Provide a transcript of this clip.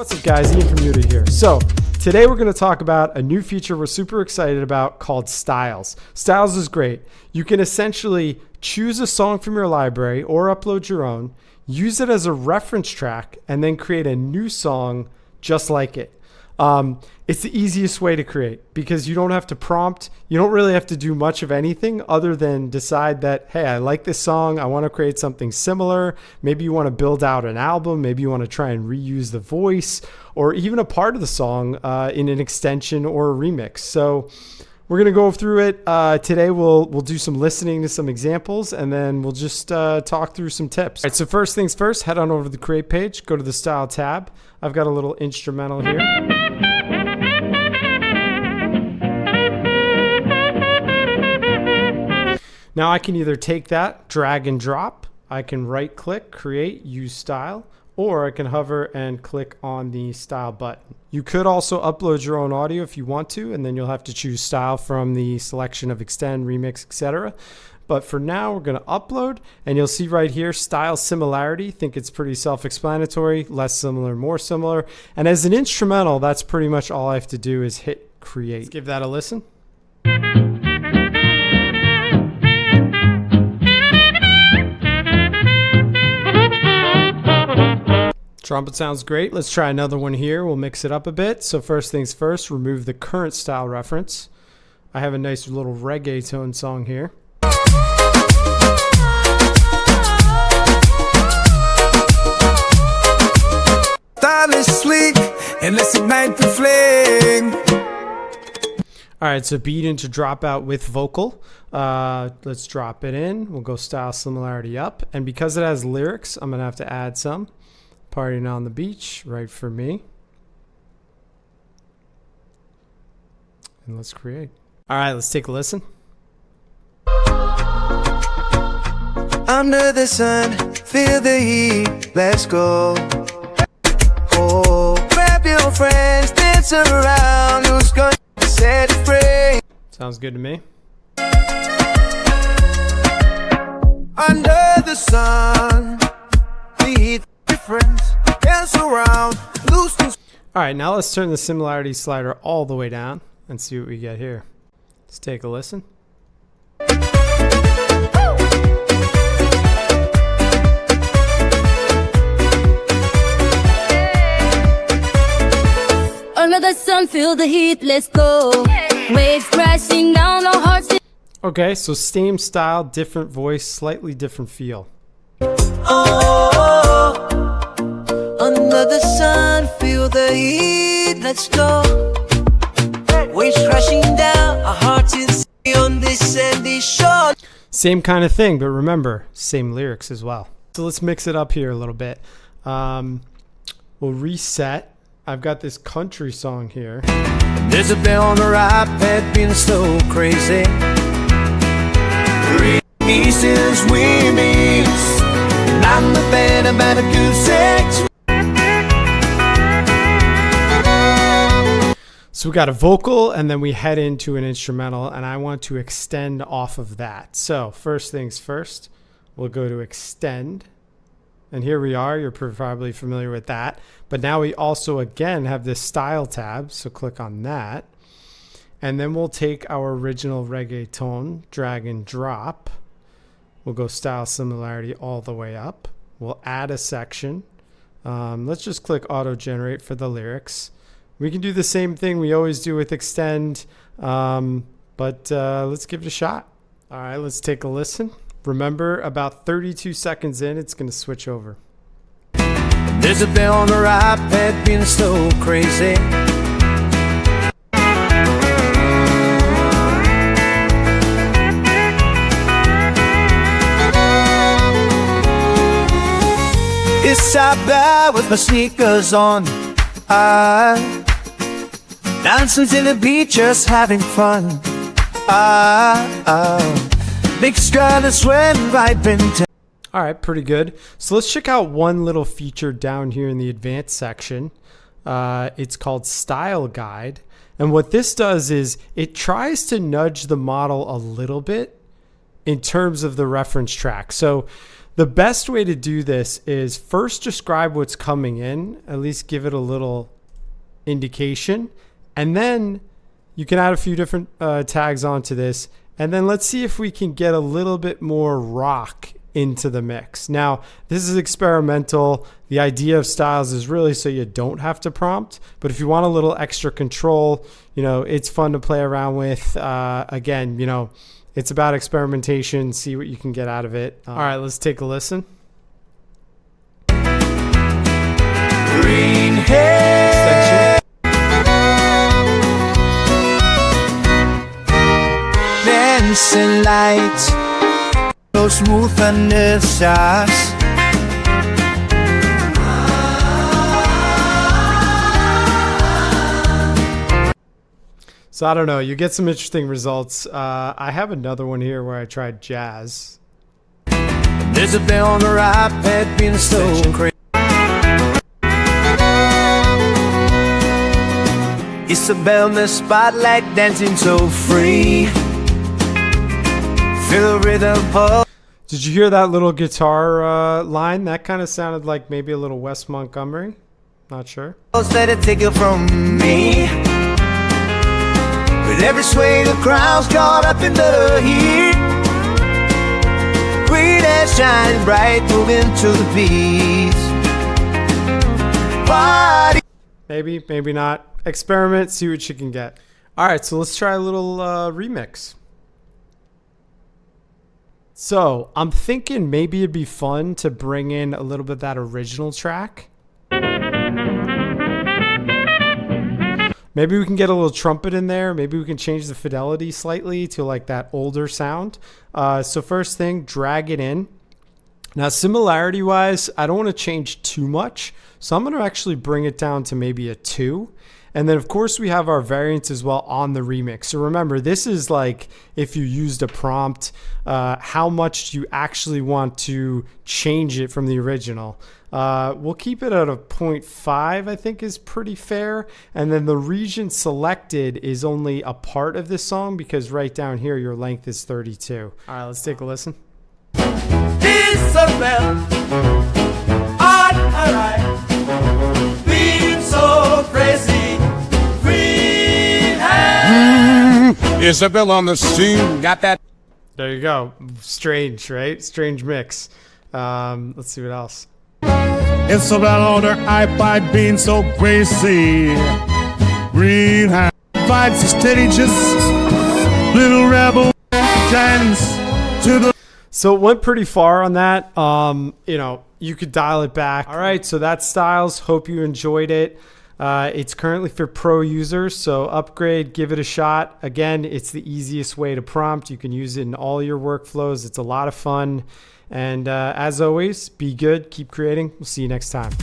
What's up guys, Ian from Udio here. So today we're going to talk about a new feature we're super excited about called Styles. Styles is great. You can essentially choose a song from your library or upload your own, use it as a reference track, and then create a new song just like it. It's the easiest way to create because you don't have to prompt. You don't really have to do much of anything other than decide that, hey, I like this song. I want to create something similar. Maybe you want to build out an album. Maybe you want to try and reuse the voice or even a part of the song in an extension or a remix. So we're going to go through it. Today we'll do some listening to some examples and then we'll just talk through some tips. All right, so first things first, head on over to the Create page, go to the Style tab. I've got a little instrumental here. Now I can either take that, drag and drop. I can right click, create, use style, or I can hover and click on the style button. You could also upload your own audio if you want to, and then you'll have to choose style from the selection of extend, remix, etc. But for now, we're going to upload, and you'll see right here, style similarity. Think it's pretty self-explanatory, less similar, more similar. And as an instrumental, that's pretty much all I have to do is hit create. Let's give that a listen. Trumpet sounds great. Let's try another one here. We'll mix it up a bit. So first things first, remove the current style reference. I have a nice little reggaeton song here. And let's ignite the flame. All right, so beat into dropout with vocal. Let's drop it in. We'll go style similarity up. And because it has lyrics, I'm gonna have to add some. Partying on the beach, right for me. And let's create. All right, let's take a listen. Under the sun, feel the heat, let's go. Oh, grab your friends, dance around, who's gonna set it free? Sounds good to me. Under the sun, the heat, friends, dance around, loose. All right, now let's turn the similarity slider all the way down and see what we get here. Let's take a listen. Under the sun, feel the heat, let's go. Waves crashing down our hearts. Okay, so same style, different voice, slightly different feel. Oh, under the sun, feel the heat, let's go. Waves crashing down our hearts on this sandy shore. Same kind of thing, but remember, same lyrics as well. So let's mix it up here a little bit. We'll reset. I've got this country song here. There's a bell on the right that been so crazy. Pieces we mix, and I'm the band about a goose egg. So we got a vocal and then we head into an instrumental and I want to extend off of that. So first things first, we'll go to extend. And here we are, you're probably familiar with that. But now we also again have this style tab, so click on that. And then we'll take our original reggaeton, drag and drop. We'll go style similarity all the way up. We'll add a section. Let's just click auto generate for the lyrics. We can do the same thing we always do with extend, but let's give it a shot. All right, let's take a listen. Remember, about 32 seconds in, it's going to switch over. There's a bell on the right that been so crazy. It's out with my sneakers on. I dancing to the beach, just having fun. Big stride of sweat right into. All right, pretty good. So let's check out one little feature down here in the advanced section. It's called Style Guide. And what this does is it tries to nudge the model a little bit in terms of the reference track. So The best way to do this is first describe what's coming in, at least give it a little indication, and then you can add a few different tags onto this, and then let's see if we can get a little bit more rock into the mix. Now, this is experimental. The idea of styles is really so you don't have to prompt, but if you want a little extra control, you know, it's fun to play around with. Again, you know, it's about experimentation, see what you can get out of it. All right, let's take a listen. Green hair, dancing lights, so smooth under the stars. So I don't know, you get some interesting results. I have another one here where I tried jazz. There's a bell on the iPad being so crazy. It's a bell in the spotlight dancing so free. Feel the rhythm pull. Did you hear that little guitar line? That kind of sounded like maybe a little Wes Montgomery. Not sure. Let it take it from me. With every sway, the crowd's caught up in the heat. Green as shining bright, moving to the beat. Party. Maybe, maybe not. Experiment, see what you can get. All right, so let's try a little remix. So I'm thinking maybe it'd be fun to bring in a little bit of that original track. Maybe we can get a little trumpet in there. Maybe we can change the fidelity slightly to like that older sound. So first thing, drag it in. Now, similarity wise, I don't want to change too much. So I'm going to actually bring it down to maybe a 2. And then of course we have our variants as well on the remix. So remember, this is like if you used a prompt, how much do you actually want to change it from the original? We'll keep it at a 0.5, I think is pretty fair. And then the region selected is only a part of this song because right down here, your length is 32. All right, let's take a listen. Isabel, alright, being so crazy, green hair. Isabel on the scene, got that. There you go. Strange, right? Strange mix. Let's see what else. Isabel on her iPod being so crazy. Green hair, vibes are steady, just little rebel dance to the. So it went pretty far on that. You know, you could dial it back. All right, so that's Styles. Hope you enjoyed it. It's currently for pro users, so upgrade, give it a shot. Again, it's the easiest way to prompt. You can use it in all your workflows. It's a lot of fun. And as always, be good, keep creating. We'll see you next time.